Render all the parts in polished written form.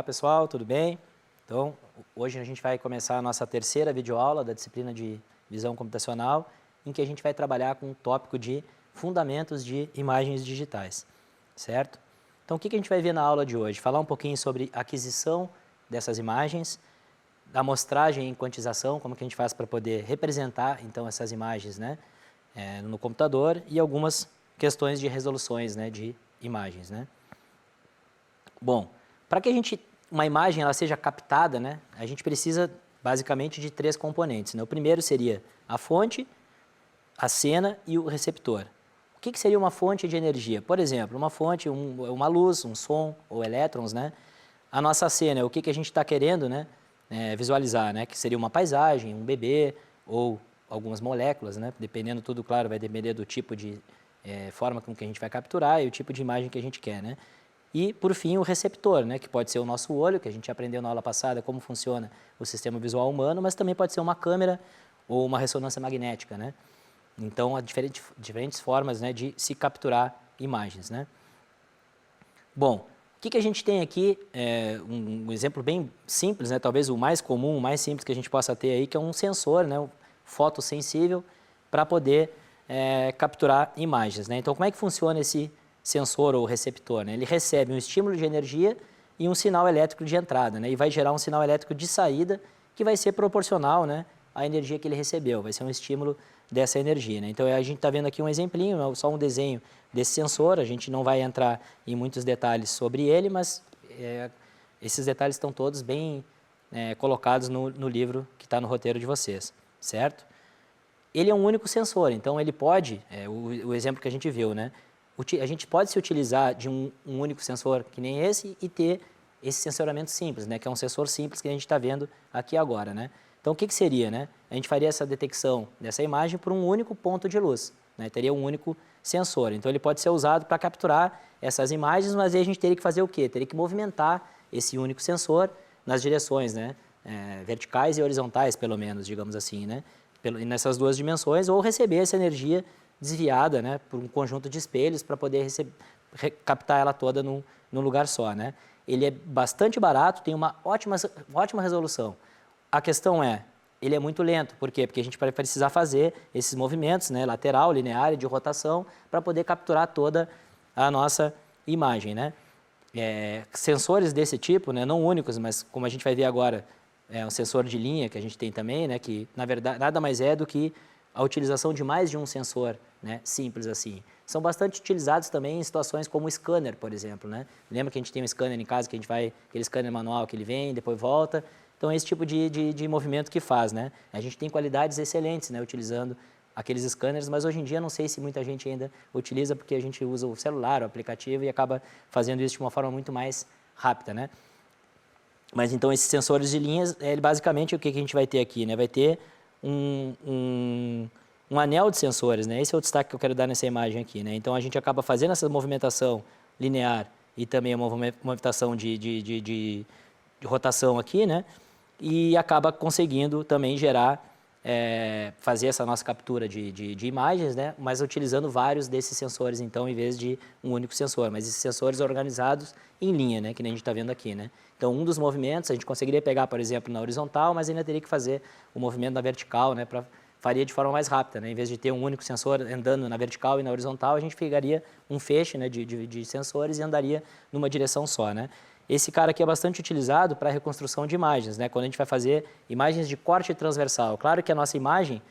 pessoal, tudo bem? Então, hoje a gente vai começar a nossa terceira videoaula da disciplina de visão computacional, em que a gente vai trabalhar com o tópico de fundamentos de imagens digitais, certo? Então, o que a gente vai ver na aula de hoje? Falar um pouquinho sobre aquisição dessas imagens, amostragem e quantização, como que a gente faz para poder representar, então, essas imagens, né, no computador, e algumas questões de resoluções, né, de imagens, né? Bom, para que uma imagem ela seja captada, né, a gente precisa basicamente de três componentes, né? O primeiro seria a fonte, a cena e o receptor. O que seria uma fonte de energia? Por exemplo, uma fonte, uma luz, um som ou elétrons, né? A nossa cena é o que a gente está querendo, né, visualizar, né? Que seria uma paisagem, um bebê ou algumas moléculas, né? Dependendo tudo, claro, vai depender do tipo de forma com que a gente vai capturar e o tipo de imagem que a gente quer, né? E, por fim, o receptor, né, que pode ser o nosso olho, que a gente aprendeu na aula passada como funciona o sistema visual humano, mas também pode ser uma câmera ou uma ressonância magnética, né? Então, há diferentes formas, né, de se capturar imagens, né? Bom, o que a gente tem aqui, um exemplo bem simples, né, talvez o mais comum, o mais simples que a gente possa ter aí, que é um sensor, né, um fotossensível, para poder capturar imagens, né? Então, como é que funciona esse sensor ou receptor, né? Ele recebe um estímulo de energia e um sinal elétrico de entrada, né? E vai gerar um sinal elétrico de saída que vai ser proporcional, né, à energia que ele recebeu, vai ser um estímulo dessa energia, né? Então a gente está vendo aqui um exemplinho, só um desenho desse sensor, a gente não vai entrar em muitos detalhes sobre ele, mas esses detalhes estão todos bem colocados no livro que está no roteiro de vocês, certo? Ele é um único sensor, então ele pode, o exemplo que a gente viu, né? A gente pode se utilizar de um único sensor que nem esse e ter esse sensoramento simples, né? Que é um sensor simples que a gente está vendo aqui agora, né? Então, o que seria, né? A gente faria essa detecção dessa imagem por um único ponto de luz, né? Teria um único sensor. Então, ele pode ser usado para capturar essas imagens, mas aí a gente teria que fazer o quê? Teria que movimentar esse único sensor nas direções, né? Verticais e horizontais, pelo menos, digamos assim, né? Nessas duas dimensões, ou receber essa energia desviada, né, por um conjunto de espelhos para poder captar ela toda num lugar só, né? Ele é bastante barato, tem uma ótima resolução. A questão ele é muito lento. Por quê? Porque a gente vai precisar fazer esses movimentos, né, lateral, linear e de rotação para poder capturar toda a nossa imagem, né? Sensores desse tipo, né, não únicos, mas como a gente vai ver agora, um sensor de linha que a gente tem também, né, que na verdade nada mais é do que a utilização de mais de um sensor, né, simples assim. São bastante utilizados também em situações como o scanner, por exemplo, né? Lembra que a gente tem um scanner em casa que a gente vai, aquele scanner manual que ele vem, depois volta. Então, é esse tipo de movimento que faz, né? A gente tem qualidades excelentes, né, utilizando aqueles scanners, mas hoje em dia não sei se muita gente ainda utiliza porque a gente usa o celular, o aplicativo e acaba fazendo isso de uma forma muito mais rápida, né? Mas então, esses sensores de linhas, basicamente o que a gente vai ter aqui, né? Vai ter um anel de sensores, né? Esse é o destaque que eu quero dar nessa imagem aqui, né? Então, a gente acaba fazendo essa movimentação linear e também a movimentação de rotação aqui, né? E acaba conseguindo também gerar, fazer essa nossa captura de imagens, né? Mas utilizando vários desses sensores, então, em vez de um único sensor. Mas esses sensores organizados em linha, né? Que nem a gente está vendo aqui, né? Então, um dos movimentos a gente conseguiria pegar, por exemplo, na horizontal, mas ainda teria que fazer o movimento na vertical, né? Faria de forma mais rápida, né? Em vez de ter um único sensor andando na vertical e na horizontal, a gente pegaria um feixe, né, de sensores e andaria numa direção só, né? Esse cara aqui é bastante utilizado para a reconstrução de imagens, né? Quando a gente vai fazer imagens de corte transversal. Claro que a nossa imagem,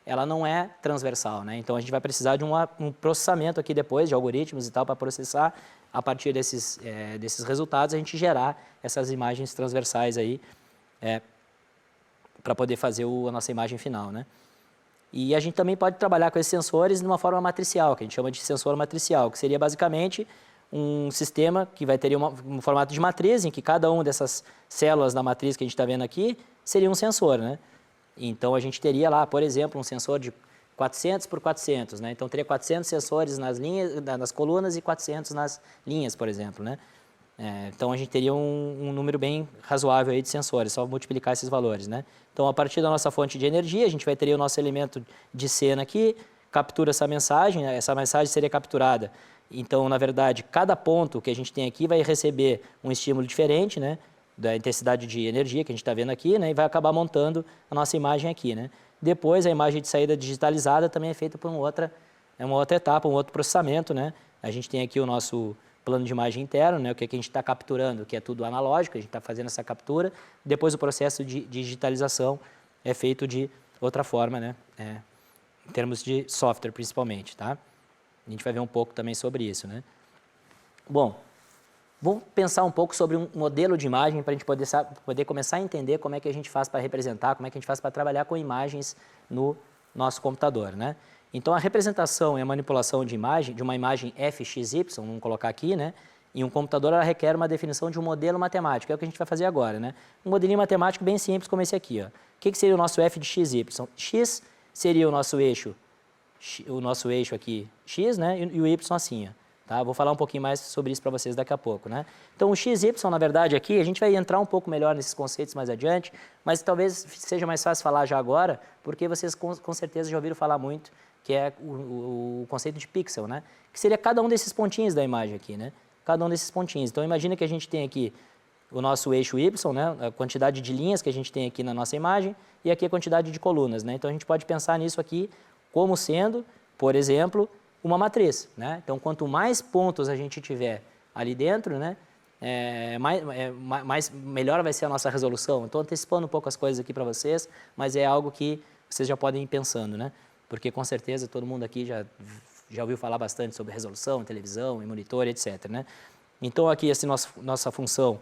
ela não é transversal, né? Então, a gente vai precisar de um processamento aqui depois, de algoritmos e tal, para processar, a partir desses resultados, a gente gerar essas imagens transversais aí, para poder fazer a nossa imagem final, né? E a gente também pode trabalhar com esses sensores de uma forma matricial, que a gente chama de sensor matricial, que seria basicamente um sistema que vai ter um formato de matriz, em que cada uma dessas células da matriz que a gente está vendo aqui seria um sensor, né? Então, a gente teria lá, por exemplo, um sensor de 400 por 400, né? Então, teria 400 sensores nas colunas e 400 nas linhas, por exemplo, né? Então, a gente teria um número bem razoável aí de sensores, só multiplicar esses valores, né? Então, a partir da nossa fonte de energia, a gente vai ter o nosso elemento de cena aqui, captura essa mensagem seria capturada. Então, na verdade, cada ponto que a gente tem aqui vai receber um estímulo diferente, né? da intensidade de energia que a gente está vendo aqui, né, e vai acabar montando a nossa imagem aqui, né. Depois, a imagem de saída digitalizada também é feita por uma outra etapa, um outro processamento, né. A gente tem aqui o nosso plano de imagem interno, né, o que a gente está capturando, que é tudo analógico, a gente está fazendo essa captura. Depois, o processo de digitalização é feito de outra forma, né, em termos de software, principalmente, tá. A gente vai ver um pouco também sobre isso, né. Bom, vamos pensar um pouco sobre um modelo de imagem para a gente poder começar a entender como é que a gente faz para representar, como é que a gente faz para trabalhar com imagens no nosso computador, né? Então, a representação e a manipulação de uma imagem fxy, vamos colocar aqui, né? Em um computador, ela requer uma definição de um modelo matemático, é o que a gente vai fazer agora, né? Um modelinho matemático bem simples como esse aqui, ó. O que seria o nosso f de xy? X seria o nosso eixo aqui, x, né? E o y assim, ó. Tá? Vou falar um pouquinho mais sobre isso para vocês daqui a pouco, né? Então, o xy, na verdade, aqui, a gente vai entrar um pouco melhor nesses conceitos mais adiante, mas talvez seja mais fácil falar já agora, porque vocês com certeza já ouviram falar muito, que é o conceito de pixel, né? Que seria cada um desses pontinhos da imagem aqui, né? Cada um desses pontinhos. Então, imagina que a gente tem aqui o nosso eixo y, né? A quantidade de linhas que a gente tem aqui na nossa imagem, e aqui a quantidade de colunas, né? Então, a gente pode pensar nisso aqui como sendo, por exemplo, uma matriz, né? Então, quanto mais pontos a gente tiver ali dentro, né, melhor vai ser a nossa resolução. Estou antecipando um pouco as coisas aqui para vocês, mas é algo que vocês já podem ir pensando, né? Porque, com certeza, todo mundo aqui já ouviu falar bastante sobre resolução, televisão, e monitor, etc, né? Então, aqui, essa nossa função,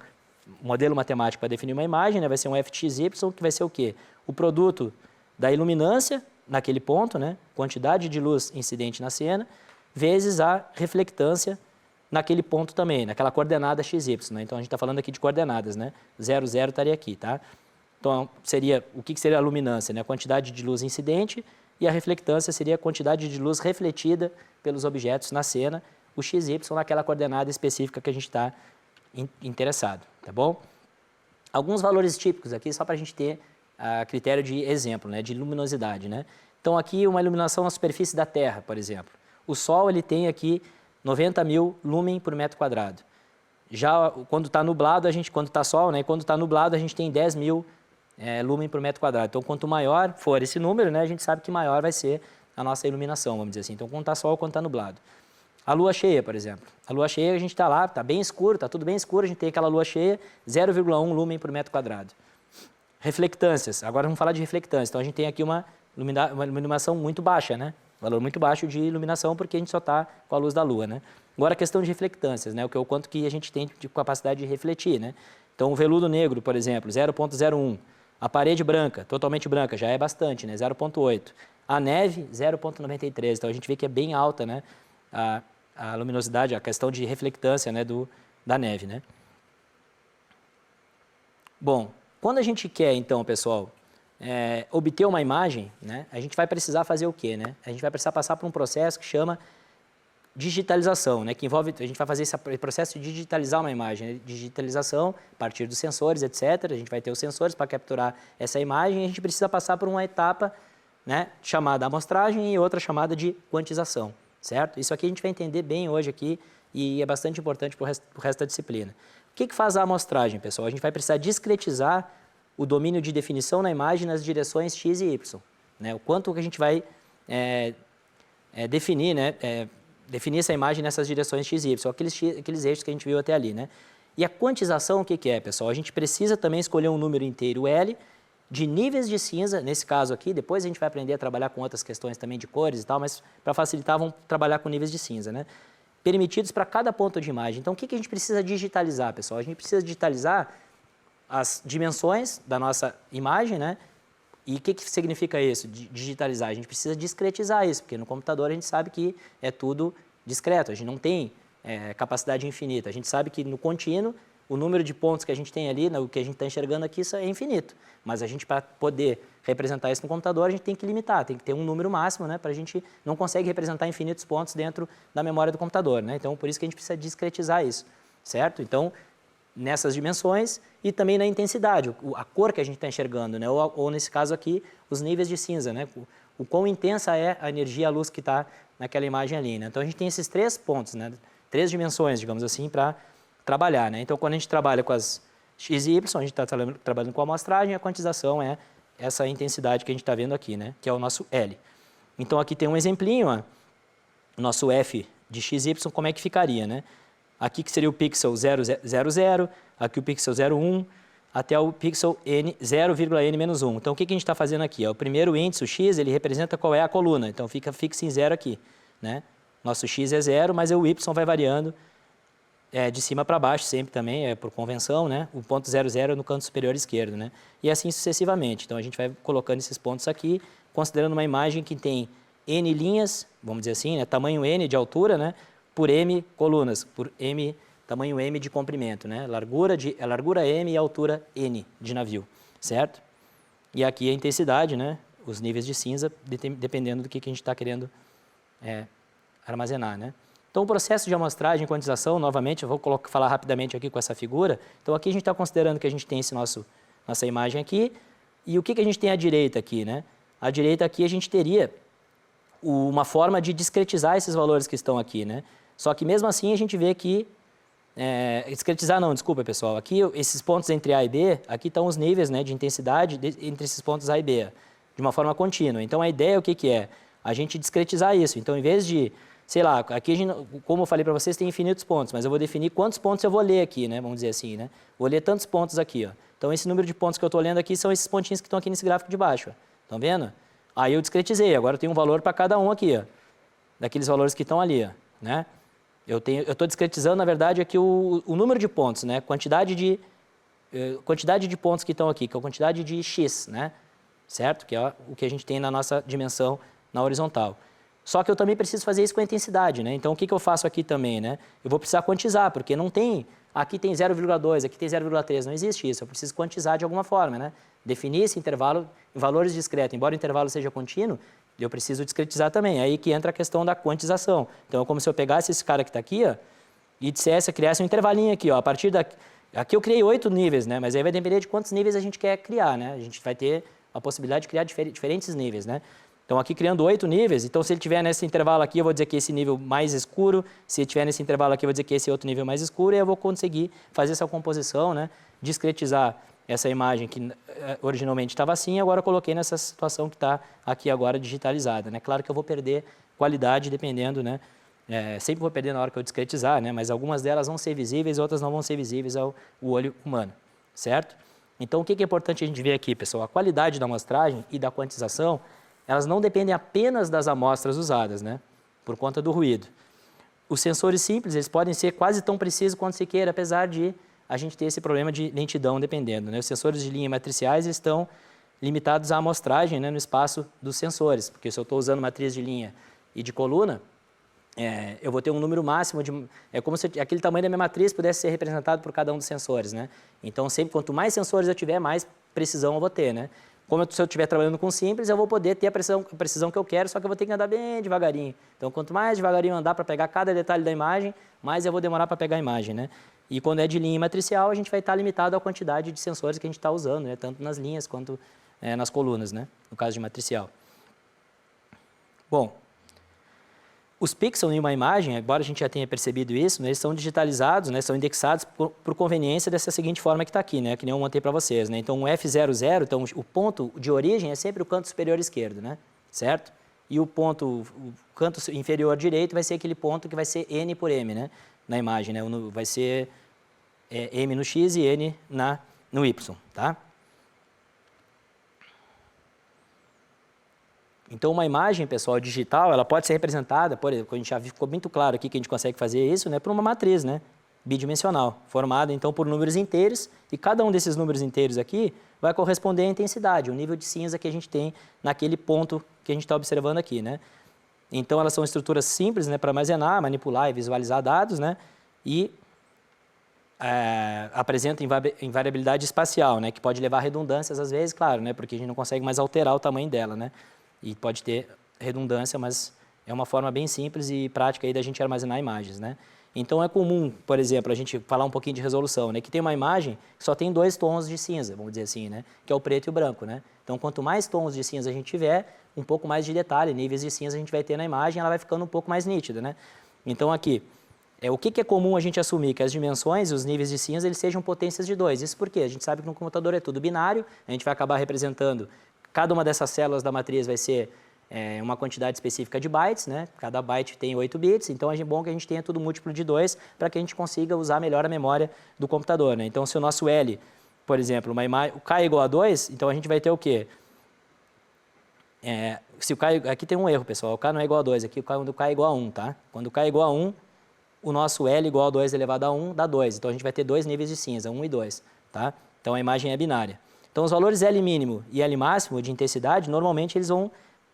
modelo matemático para definir uma imagem, né, vai ser um f de xy, que vai ser o quê? O produto da iluminância naquele ponto, né, quantidade de luz incidente na cena, vezes a reflectância naquele ponto também, naquela coordenada xy, né? Então, a gente está falando aqui de coordenadas, né? 0, 0 estaria aqui, tá? Então, o que seria a luminância, né? A quantidade de luz incidente, e a reflectância seria a quantidade de luz refletida pelos objetos na cena, o xy naquela coordenada específica que a gente está interessado, tá bom? Alguns valores típicos aqui, só para a gente ter a critério de exemplo, né, de luminosidade, né? Então, aqui uma iluminação na superfície da Terra, por exemplo. O Sol, ele tem aqui 90.000 lumen por metro quadrado. Já quando está nublado, quando está sol, né, quando está nublado, a gente tem 10.000 lumen por metro quadrado. Então, quanto maior for esse número, né, a gente sabe que maior vai ser a nossa iluminação, vamos dizer assim. Então, quando está sol, quando está nublado. A lua cheia, por exemplo. A lua cheia, a gente está lá, está bem escuro, está tudo bem escuro, a gente tem aquela lua cheia, 0,1 lumen por metro quadrado. Reflectâncias, agora vamos falar de reflectância. Então, a gente tem aqui uma iluminação muito baixa, né? Valor muito baixo de iluminação, porque a gente só está com a luz da lua, né? Agora, a questão de reflectâncias, né? O quanto que a gente tem de capacidade de refletir, né? Então, o veludo negro, por exemplo, 0,01. A parede branca, totalmente branca, já é bastante, né? 0,8. A neve, 0,93. Então, a gente vê que é bem alta, né? A luminosidade, a questão de reflectância, né? Da neve, né? Bom, quando a gente quer, então, pessoal, obter uma imagem, né, a gente vai precisar fazer o quê, né? A gente vai precisar passar por um processo que chama digitalização, né, que envolve, a gente vai fazer esse processo de digitalizar uma imagem, né, digitalização a partir dos sensores, etc. A gente vai ter os sensores para capturar essa imagem e a gente precisa passar por uma etapa, né, chamada amostragem e outra chamada de quantização, certo? Isso aqui a gente vai entender bem hoje aqui e é bastante importante para o resto da disciplina. O que faz a amostragem, pessoal? A gente vai precisar discretizar o domínio de definição na imagem nas direções x e y, né? O quanto que a gente vai definir, né? Definir essa imagem nessas direções x e y, aqueles eixos que a gente viu até ali, né? E a quantização, o que é, pessoal? A gente precisa também escolher um número inteiro L de níveis de cinza, nesse caso aqui, depois a gente vai aprender a trabalhar com outras questões também de cores e tal, mas para facilitar, vamos trabalhar com níveis de cinza, né? Permitidos para cada ponto de imagem. Então, o que a gente precisa digitalizar, pessoal? A gente precisa digitalizar as dimensões da nossa imagem, né? E o que significa isso, digitalizar? A gente precisa discretizar isso, porque no computador a gente sabe que é tudo discreto, a gente não tem capacidade infinita. A gente sabe que no contínuo, o número de pontos que a gente tem ali, o que a gente está enxergando aqui, isso é infinito. Mas a gente, para poder representar isso no computador, a gente tem que limitar, tem que ter um número máximo, né? Para a gente não consegue representar infinitos pontos dentro da memória do computador, né? Então, por isso que a gente precisa discretizar isso, certo? Então, nessas dimensões e também na intensidade, a cor que a gente está enxergando, né? Ou nesse caso aqui, os níveis de cinza, né? O quão intensa é a energia, a luz que está naquela imagem ali, né? Então, a gente tem esses 3 pontos, né? 3 dimensões, digamos assim, para trabalhar, né? Então, quando a gente trabalha com as X e Y, a gente está trabalhando com a amostragem, a quantização é essa intensidade que a gente está vendo aqui, né? Que é o nosso L. Então, aqui tem um exemplinho, ó, o nosso F de XY, como é que ficaria, né? Aqui que seria o pixel 0, 0, 0, aqui o pixel 0, 1, até o pixel n 0,n-1. Então, o que a gente está fazendo aqui? O primeiro índice, o x, ele representa qual é a coluna, então fica fixo em 0 aqui, né? Nosso x é 0, mas o y vai variando de cima para baixo sempre também, é por convenção, né? O ponto 0, 0 é no canto superior esquerdo, né? E assim sucessivamente. Então, a gente vai colocando esses pontos aqui, considerando uma imagem que tem n linhas, vamos dizer assim, né? Tamanho n de altura, né? Por m colunas, por m, tamanho m de comprimento, né? Largura m e altura n de navio, certo? E aqui a intensidade, né? Os níveis de cinza, dependendo do que a gente está querendo armazenar, né? Então, o processo de amostragem e quantização, novamente, eu vou falar rapidamente aqui com essa figura. Então, aqui a gente está considerando que a gente tem nossa imagem aqui. E o que a gente tem à direita aqui, né? À direita aqui a gente teria uma forma de discretizar esses valores que estão aqui, né? Só que mesmo assim a gente vê que... discretizar não, desculpa pessoal. Aqui, esses pontos entre A e B, aqui estão os níveis, né, de intensidade entre esses pontos A e B, de uma forma contínua. Então, a ideia o que é? A gente discretizar isso. Então, em vez de... sei lá, aqui, como eu falei para vocês, tem infinitos pontos, mas eu vou definir quantos pontos eu vou ler aqui, né? Vamos dizer assim, né? Vou ler tantos pontos aqui, ó. Então, esse número de pontos que eu estou lendo aqui são esses pontinhos que estão aqui nesse gráfico de baixo, ó. Estão vendo? Aí eu discretizei, agora eu tenho um valor para cada um aqui, ó. Daqueles valores que estão ali, ó, né? Eu estou discretizando, na verdade, aqui o número de pontos, né? Quantidade de pontos que estão aqui, que é a quantidade de x, né? Certo? Que é o que a gente tem na nossa dimensão na horizontal. Só que eu também preciso fazer isso com a intensidade, né? Então, o que eu faço aqui também, né? Eu vou precisar quantizar, porque não tem... Aqui tem 0,2, aqui tem 0,3, não existe isso. Eu preciso quantizar de alguma forma, né? Definir esse intervalo em valores discretos. Embora o intervalo seja contínuo, eu preciso discretizar também. Aí que entra a questão da quantização. Então, é como se eu pegasse esse cara que está aqui, ó, e criasse um intervalinho aqui, ó. A partir daqui... Aqui eu criei 8 níveis, né? Mas aí vai depender de quantos níveis a gente quer criar, né? A gente vai ter a possibilidade de criar diferentes níveis, né? Então, aqui criando 8 níveis, então se ele estiver nesse intervalo aqui, eu vou dizer que esse nível mais escuro, se ele estiver nesse intervalo aqui, eu vou dizer que esse outro nível mais escuro, e eu vou conseguir fazer essa composição, né? Discretizar essa imagem que originalmente estava assim, agora eu coloquei nessa situação que está aqui agora digitalizada, né? Claro que eu vou perder qualidade dependendo, né? Sempre vou perder na hora que eu discretizar, né? Mas algumas delas vão ser visíveis, outras não vão ser visíveis ao olho humano, certo? Então, o que é importante a gente ver aqui, pessoal? A qualidade da amostragem e da quantização, elas não dependem apenas das amostras usadas, né? Por conta do ruído. Os sensores simples, eles podem ser quase tão precisos quanto se queira, apesar de a gente ter esse problema de lentidão dependendo, né? Os sensores de linha matriciais estão limitados à amostragem, né, no espaço dos sensores, porque se eu estou usando matriz de linha e de coluna, eu vou ter um número máximo de... É como se aquele tamanho da minha matriz pudesse ser representado por cada um dos sensores, né? Então, sempre quanto mais sensores eu tiver, mais precisão eu vou ter, né? Se eu estiver trabalhando com simples, eu vou poder ter a precisão que eu quero, só que eu vou ter que andar bem devagarinho. Então, quanto mais devagarinho eu andar para pegar cada detalhe da imagem, mais eu vou demorar para pegar a imagem, né? E quando é de linha matricial, a gente vai estar limitado à quantidade de sensores que a gente está usando, né? Tanto nas linhas quanto nas colunas, né? No caso de matricial. Bom, os pixels em uma imagem, embora a gente já tenha percebido isso, né, eles são digitalizados, né, são indexados por conveniência dessa seguinte forma que está aqui, né, que nem eu montei para vocês, né? Então, o F00, então, o ponto de origem é sempre o canto superior esquerdo, né? Certo? E o canto inferior direito vai ser aquele ponto que vai ser N por M, né? Na imagem, né? Vai ser M no X e N no Y, tá? Então, uma imagem, pessoal, digital, ela pode ser representada, por exemplo, a gente já ficou muito claro aqui que a gente consegue fazer isso, né, por uma matriz, né, bidimensional, formada, então, por números inteiros, e cada um desses números inteiros aqui vai corresponder à intensidade, o nível de cinza que a gente tem naquele ponto que a gente está observando aqui, né. Então, elas são estruturas simples, né, para armazenar, manipular e visualizar dados, né, e apresenta invariabilidade espacial, né, que pode levar a redundâncias às vezes, claro, né, porque a gente não consegue mais alterar o tamanho dela, né. E pode ter redundância, mas é uma forma bem simples e prática aí da gente armazenar imagens, né? Então, é comum, por exemplo, a gente falar um pouquinho de resolução, né? Que tem uma imagem que só tem 2 tons de cinza, vamos dizer assim, né? Que é o preto e o branco, né? Então, quanto mais tons de cinza a gente tiver, um pouco mais de detalhe, níveis de cinza a gente vai ter na imagem, ela vai ficando um pouco mais nítida, né? Então, aqui, O que é comum a gente assumir? Que as dimensões, os níveis de cinza, eles sejam potências de 2. Isso porque a gente sabe que no computador é tudo binário, a gente vai acabar representando, cada uma dessas células da matriz vai ser uma quantidade específica de bytes, né? Cada byte tem 8 bits, então é bom que a gente tenha tudo múltiplo de 2 para que a gente consiga usar melhor a memória do computador, né? Então, se o nosso L, por exemplo, o K é igual a 2, então a gente vai ter o quê? Se o K, aqui tem um erro, pessoal, o K não é igual a 2, aqui quando o K é igual a 1, tá? Quando o K é igual a 1, o nosso L igual a 2 elevado a 1 dá 2, então a gente vai ter dois níveis de cinza, 1 e 2, tá? Então a imagem é binária. Então os valores L mínimo e L máximo de intensidade, normalmente eles vão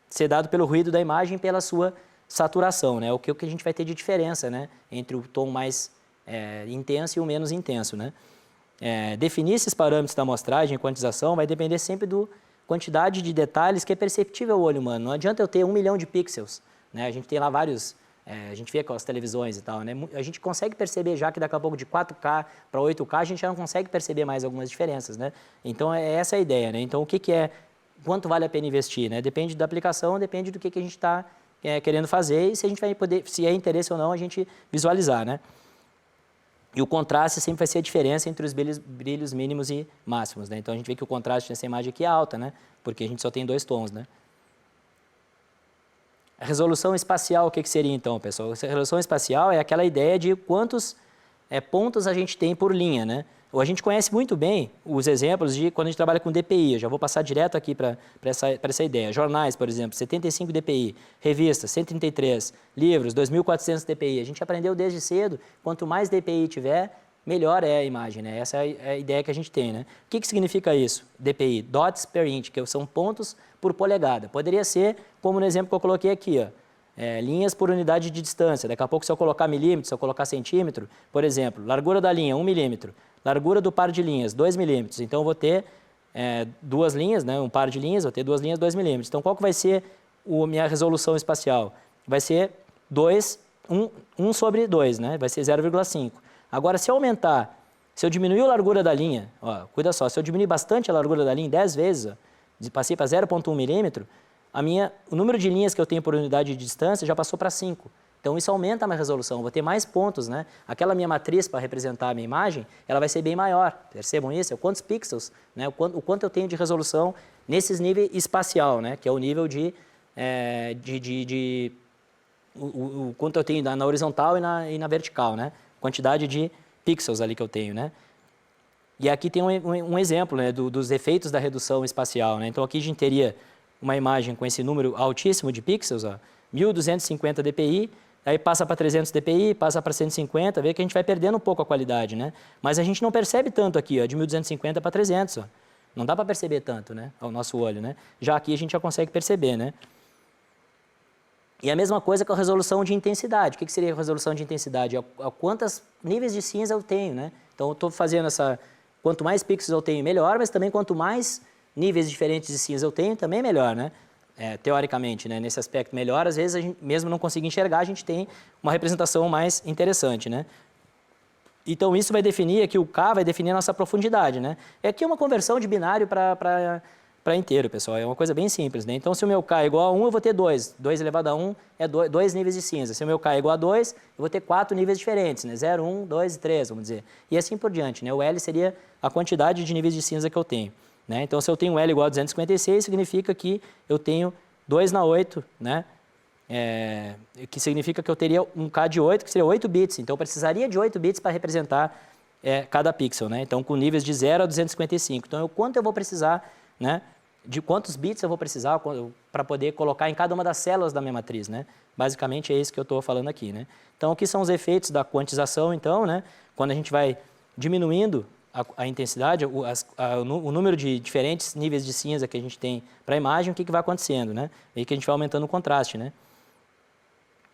ser dados pelo ruído da imagem e pela sua saturação, né? O que a gente vai ter de diferença, né? Entre o tom mais intenso e o menos intenso, né? Definir esses parâmetros da amostragem e quantização vai depender sempre da quantidade de detalhes que é perceptível ao olho humano. Não adianta eu ter 1 milhão de pixels, né? A gente tem lá vários, a gente vê com as televisões e tal, né? A gente consegue perceber já que daqui a pouco de 4K para 8K a gente já não consegue perceber mais algumas diferenças, né? Então essa a ideia, né? Então o que é, quanto vale a pena investir, né? Depende da aplicação, depende do que a gente está querendo fazer e se a gente vai poder, se é interesse ou não, a gente visualizar, né? E o contraste sempre vai ser a diferença entre os brilhos mínimos e máximos, né? Então a gente vê que o contraste nessa imagem aqui é alta, né? Porque a gente só tem 2 tons, né? A resolução espacial, o que seria então, pessoal? A resolução espacial é aquela ideia de quantos pontos a gente tem por linha, né? A gente conhece muito bem os exemplos de quando a gente trabalha com DPI. Eu já vou passar direto aqui para essa ideia. Jornais, por exemplo, 75 DPI. Revistas, 133. Livros, 2.400 DPI. A gente aprendeu desde cedo, quanto mais DPI tiver, melhor é a imagem, né? Essa é a ideia que a gente tem, né? O que significa isso? DPI, dots per inch, que são pontos por polegada. Poderia ser, como no exemplo que eu coloquei aqui, ó. Linhas por unidade de distância. Daqui a pouco, se eu colocar milímetro, se eu colocar centímetro, por exemplo, largura da linha, 1 milímetro. Largura do par de linhas, 2 milímetros. Então, eu vou ter duas linhas, né? Um par de linhas, vou ter duas linhas, 2 milímetros. Então, qual que vai ser a minha resolução espacial? Vai ser 1 sobre 2, né? Vai ser 0,5. Agora, se eu aumentar, se eu diminuir a largura da linha, ó, cuida só, se eu diminuir bastante a largura da linha, 10 vezes, ó, passei para 0,1 milímetro, o número de linhas que eu tenho por unidade de distância já passou para 5. Então, isso aumenta a minha resolução, vou ter mais pontos, né? Aquela minha matriz para representar a minha imagem, ela vai ser bem maior. Percebam isso? Quantos pixels, né? O quanto eu tenho de resolução nesses níveis espacial, né? Que é o nível o quanto eu tenho na horizontal e na vertical, né? Quantidade de pixels ali que eu tenho, né? E aqui tem um exemplo, né? Dos efeitos da redução espacial, né? Então, aqui a gente teria uma imagem com esse número altíssimo de pixels, ó, 1250 dpi, aí passa para 300 dpi, passa para 150, vê que a gente vai perdendo um pouco a qualidade, né? Mas a gente não percebe tanto aqui, ó, de 1250 para 300, ó. Não dá para perceber tanto, né, ao nosso olho, né? Já aqui a gente já consegue perceber, né? E a mesma coisa com a resolução de intensidade. O que seria a resolução de intensidade? Quantos níveis de cinza eu tenho, né? Então, eu estou fazendo quanto mais pixels eu tenho, melhor, mas também quanto mais níveis diferentes de cinza eu tenho, também melhor, né? Teoricamente, né? Nesse aspecto melhor, às vezes, a gente, mesmo não conseguindo enxergar, a gente tem uma representação mais interessante, né? Então, isso vai definir, aqui o K vai definir a nossa profundidade, né? Aqui é uma conversão de binário para inteiro, pessoal. É uma coisa bem simples, né? Então, se o meu K é igual a 1, eu vou ter 2. 2 elevado a 1 é 2 níveis de cinza. Se o meu K é igual a 2, eu vou ter 4 níveis diferentes, né? 0, 1, 2 e 3, vamos dizer. E assim por diante, né? O L seria a quantidade de níveis de cinza que eu tenho, né? Então, se eu tenho L igual a 256, significa que eu tenho 2 na 8, né? Que significa que eu teria um K de 8, que seria 8 bits. Então, eu precisaria de 8 bits para representar cada pixel, né? Então, com níveis de 0 a 255. Então, quanto eu vou precisar, né? De quantos bits eu vou precisar para poder colocar em cada uma das células da minha matriz, né? Basicamente, é isso que eu estou falando aqui, né? Então, o que são os efeitos da quantização, então, né? Quando a gente vai diminuindo a intensidade, o número de diferentes níveis de cinza que a gente tem para a imagem, o que vai acontecendo, né? E que a gente vai aumentando o contraste, né?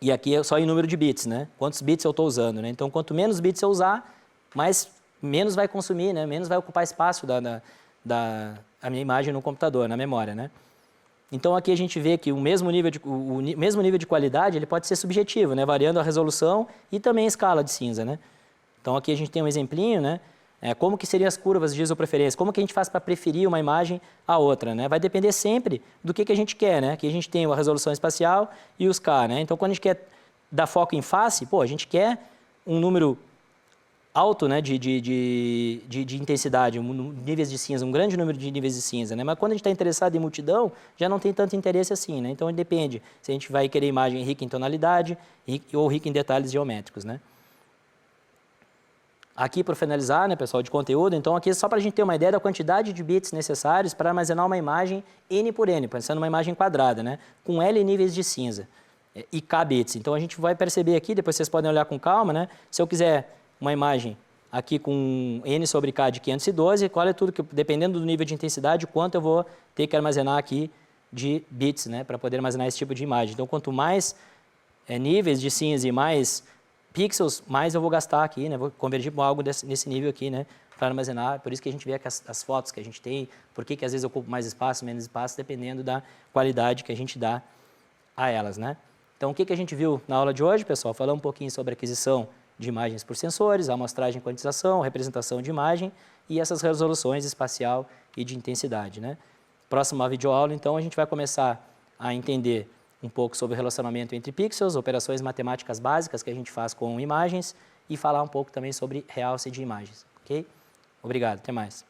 E aqui é só em número de bits, né? Quantos bits eu estou usando, né? Então, quanto menos bits eu usar, menos vai consumir, né? Menos vai ocupar espaço a minha imagem no computador, na memória, né? Então, aqui a gente vê que o mesmo nível de qualidade ele pode ser subjetivo, né? Variando a resolução e também a escala de cinza, né? Então, aqui a gente tem um exemplinho, né? Como que seriam as curvas de isopreferência? Como que a gente faz para preferir uma imagem à outra, né? Vai depender sempre do que a gente quer, né? Aqui a gente tem a resolução espacial e os K, né? Então, quando a gente quer dar foco em face, pô, a gente quer um número alto, né, de intensidade, níveis de cinza, um grande número de níveis de cinza, né? Mas quando a gente está interessado em multidão, já não tem tanto interesse assim, né? Então, depende se a gente vai querer imagem rica em tonalidade ou rica em detalhes geométricos, né? Aqui, para finalizar, né, pessoal, de conteúdo, então aqui é só para a gente ter uma ideia da quantidade de bits necessários para armazenar uma imagem N por N, pensando numa imagem quadrada, né, com L níveis de cinza e K bits. Então, a gente vai perceber aqui, depois vocês podem olhar com calma, né, se eu quiser uma imagem aqui com N sobre K de 512, olha tudo, que, dependendo do nível de intensidade, quanto eu vou ter que armazenar aqui de bits, né, para poder armazenar esse tipo de imagem. Então, quanto mais níveis de cinza e mais pixels, mais eu vou gastar aqui, né? Vou convergir para algo nesse nível aqui, né? Para armazenar. Por isso que a gente vê que as fotos que a gente tem, por que às vezes ocupa mais espaço, menos espaço, dependendo da qualidade que a gente dá a elas, né? Então, o que a gente viu na aula de hoje, pessoal? Falamos um pouquinho sobre aquisição de imagens por sensores, amostragem e quantização, representação de imagem e essas resoluções espacial e de intensidade, né? Próxima videoaula, então, a gente vai começar a entender um pouco sobre o relacionamento entre pixels, operações matemáticas básicas que a gente faz com imagens e falar um pouco também sobre realce de imagens, ok? Obrigado, até mais.